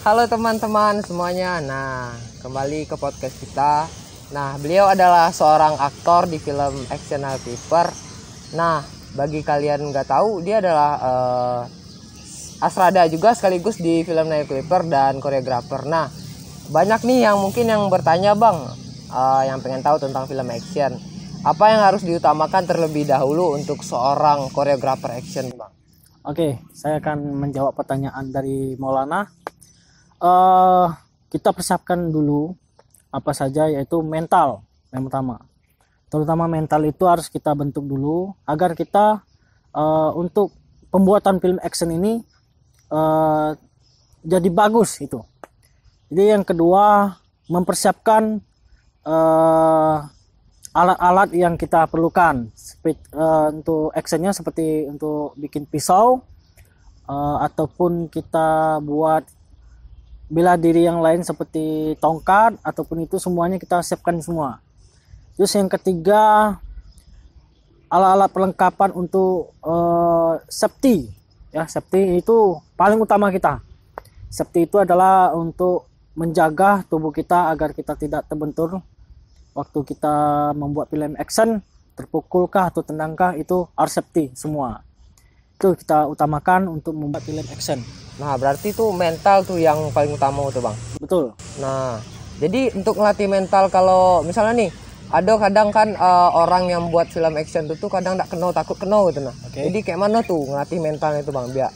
Halo teman-teman semuanya. Nah, kembali ke podcast kita. Nah, beliau adalah seorang aktor di film action Nail Clipper. Nah, bagi kalian nggak tahu, dia adalah Asrada juga sekaligus di film Nail Clipper dan koreografer. Nah, banyak nih yang mungkin yang bertanya, Bang, yang pengen tahu tentang film action. Apa yang harus diutamakan terlebih dahulu untuk seorang koreografer action, Bang? Oke, saya akan menjawab pertanyaan dari Maulana. Kita persiapkan dulu apa saja, yaitu mental yang pertama. Terutama mental itu harus kita bentuk dulu agar kita untuk pembuatan film action ini jadi bagus itu. Jadi yang kedua, mempersiapkan alat-alat yang kita perlukan untuk actionnya, seperti untuk bikin pisau ataupun kita buat bela diri yang lain seperti tongkat, ataupun itu semuanya kita siapkan semua. Terus yang ketiga, alat-alat perlengkapan untuk safety ya. Safety itu paling utama kita. Safety itu adalah untuk menjaga tubuh kita agar kita tidak terbentur waktu kita membuat film action, terpukulkah atau tendangkah, itu harus safety semua. Itu kita utamakan untuk membuat film action. Nah, berarti tuh mental tuh yang paling utama tuh, Bang. Betul. Nah, jadi untuk ngelatih mental, kalau misalnya nih ada kadang kan orang yang buat film action tuh kadang takut kena gitu nah. Okay. Jadi kayak mana tuh ngelatih mentalnya itu, Bang, biar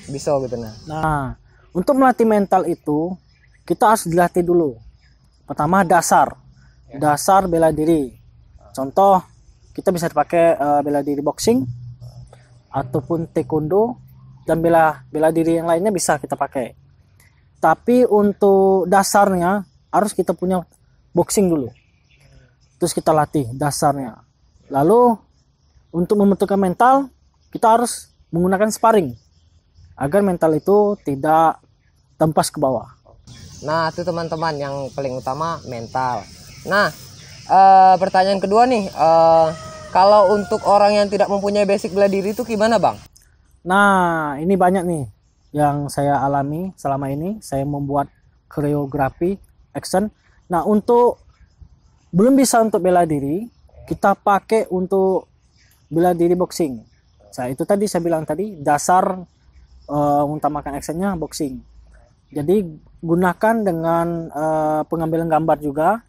bisa gitu nah. Nah, untuk melatih mental itu kita harus dilatih dulu. Pertama, dasar bela diri. Contoh, kita bisa dipakai bela diri boxing ataupun taekwondo, dan bela diri yang lainnya bisa kita pakai. Tapi untuk dasarnya harus kita punya boxing dulu. Terus kita latih dasarnya. Lalu untuk membentukkan mental, kita harus menggunakan sparring agar mental itu tidak tempas ke bawah. Nah, itu teman-teman yang paling utama mental. Nah, pertanyaan kedua nih, kalau untuk orang yang tidak mempunyai basic bela diri itu gimana, Bang? Nah, ini banyak nih yang saya alami selama ini. Saya membuat koreografi action. Nah, untuk belum bisa untuk bela diri, kita pakai untuk bela diri boxing. Nah, itu tadi saya bilang tadi, dasar utamakan actionnya boxing. Jadi gunakan dengan pengambilan gambar juga,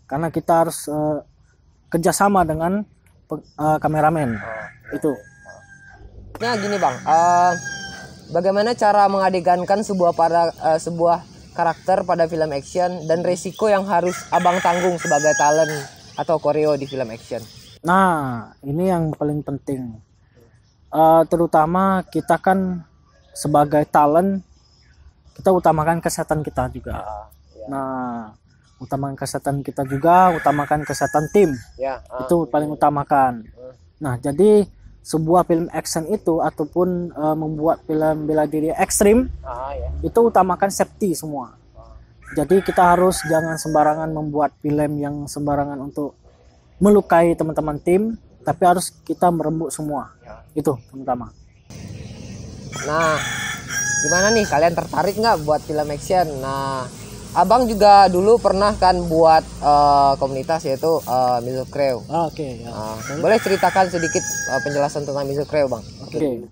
karena kita harus kerjasama dengan kameramen. Itu. Nah, gini, Bang, bagaimana cara mengadegankan sebuah karakter pada film action dan resiko yang harus Abang tanggung sebagai talent atau koreo di film action? Nah, ini yang paling penting. Terutama kita kan sebagai talent, kita utamakan kesehatan kita juga. Nah, utamakan kesehatan kita juga, utamakan kesehatan tim. Itu paling utamakan. Nah, jadi sebuah film action itu ataupun membuat film bela diri ekstrim, itu utamakan safety semua. Jadi kita harus jangan sembarangan membuat film yang sembarangan untuk melukai teman-teman tim, tapi harus kita merembuk semua. Itu terutama. Nah, gimana nih, kalian tertarik nggak buat film action? Nah, Abang juga dulu pernah kan buat komunitas, yaitu Music Crew. Oke. Boleh ceritakan sedikit penjelasan tentang Music Crew, Bang? Oke.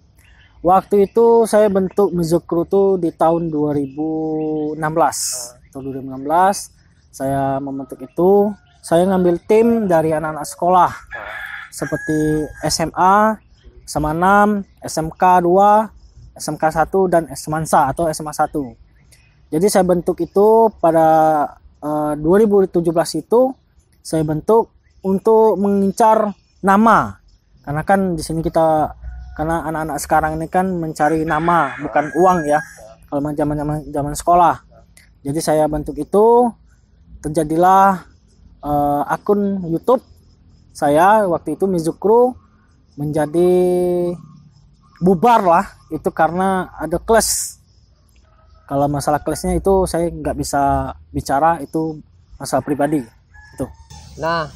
Waktu itu saya bentuk Music Crew tuh di tahun 2016. Tahun 2016 saya membentuk itu. Saya ngambil tim dari anak-anak sekolah seperti SMA, SMA 6, SMK 2, SMK 1 dan Semansa atau SMA 1. Jadi saya bentuk itu pada 2017 itu saya bentuk untuk mengincar nama. Karena kan di sini karena anak-anak sekarang ini kan mencari nama, bukan uang ya. Kalau zaman sekolah. Jadi saya bentuk itu, terjadilah akun YouTube saya waktu itu Music Crew menjadi bubar lah, itu karena ada clash. Kalau masalah clashnya itu saya nggak bisa bicara, itu masalah pribadi itu. Nah,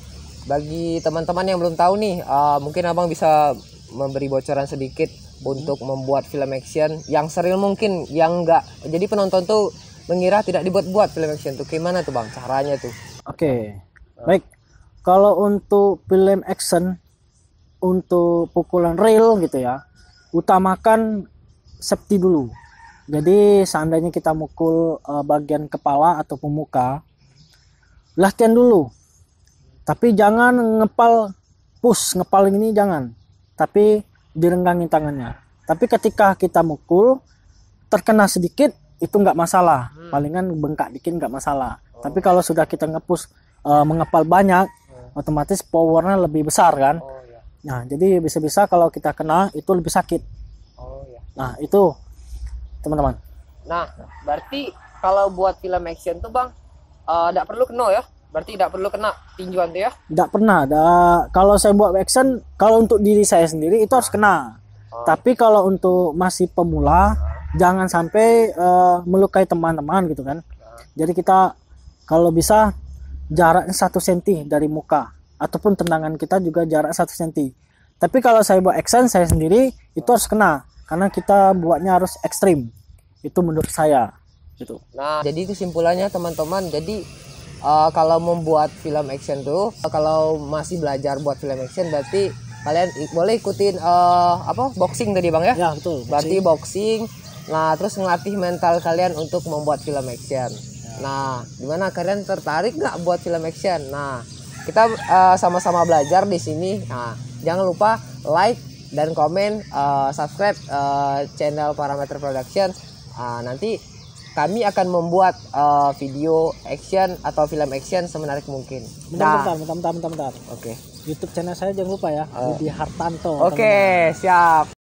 bagi teman-teman yang belum tahu nih, mungkin Abang bisa memberi bocoran sedikit untuk membuat film action yang seril mungkin, yang enggak, jadi penonton tuh mengira tidak dibuat-buat film action tuh. Gimana tuh Bang caranya tuh? Oke. Baik. Kalau untuk film action, untuk pukulan real gitu ya, utamakan safety dulu. Jadi seandainya kita mukul bagian kepala atau muka, latihan dulu. Tapi jangan ngepal ini jangan. Tapi direnggangin tangannya. Tapi ketika kita mukul terkena sedikit itu nggak masalah. Palingan bengkak dikit nggak masalah. Tapi kalau sudah kita mengepal banyak, otomatis powernya lebih besar kan. Nah, jadi bisa-bisa kalau kita kena itu lebih sakit. Nah, itu teman-teman. Nah, berarti kalau buat film action tuh Bang, tidak perlu kena ya? Berarti tidak perlu kena tinjuan tuh ya? Tidak pernah. Kalau saya buat action, kalau untuk diri saya sendiri itu harus kena. Tapi kalau untuk masih pemula, jangan sampai melukai teman-teman gitu kan. Jadi kita kalau bisa jaraknya 1 cm dari muka. Ataupun tendangan kita juga jarak 1 cm. Tapi kalau saya buat action, saya sendiri itu harus kena. Karena kita buatnya harus ekstrim. Itu menurut saya gitu. Nah, jadi kesimpulannya teman-teman, jadi kalau membuat film action tuh, kalau masih belajar buat film action berarti kalian boleh ikutin boxing tadi Bang ya? Ya, betul. Berarti boxing. Nah, terus ngelatih mental kalian untuk membuat film action. Nah, gimana kalian tertarik nggak buat film action? Nah, kita sama-sama belajar di sini. Nah, jangan lupa like dan komen, subscribe channel Parameter Production. Nanti kami akan membuat video action atau film action semenarik mungkin. Bentar. Oke. YouTube channel saya jangan lupa ya, Budi Hartanto. Oke, siap.